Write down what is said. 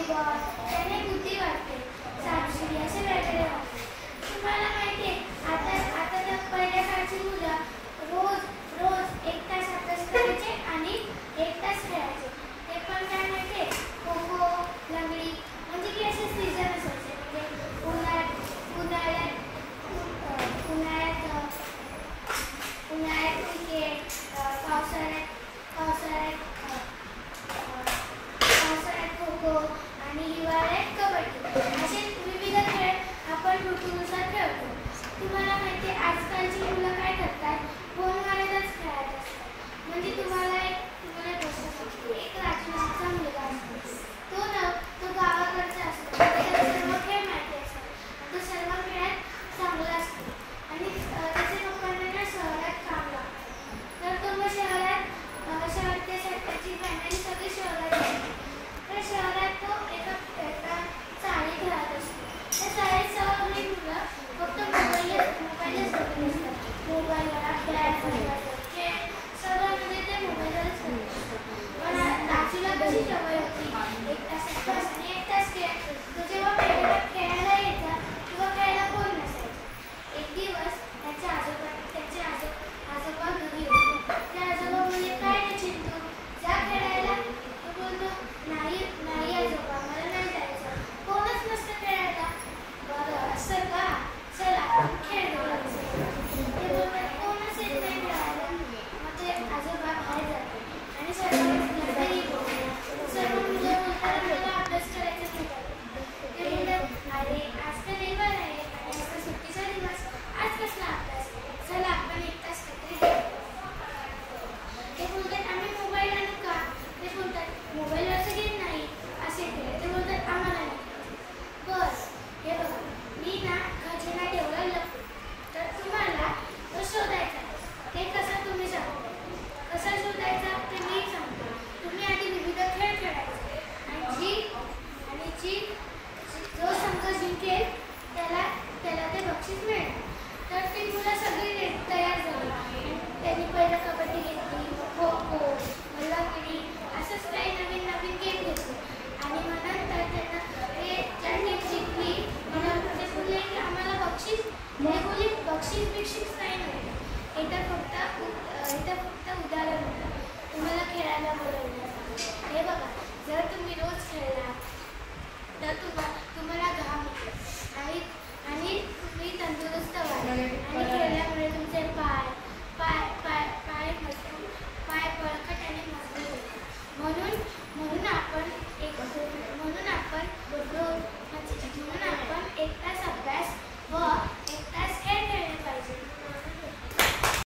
Volleyball त्याने बुद्धी वाढते, सापशिडी असे वेगवेगळे वाटते. तुम्हाला माहिती आहे आता तर पहिल्या काळची मुलं रोज 1 तास अभ्यास करायचे आणि 1 तास खेळायचे. ते पण काय माहिती आहे, खो खो, लंगडी, म्हणजे की असे सीझन असायचे. म्हणजे उन्हाळ्यात क्रिकेट, पावसाळ्यात खो खो आणि हिवाळ्यात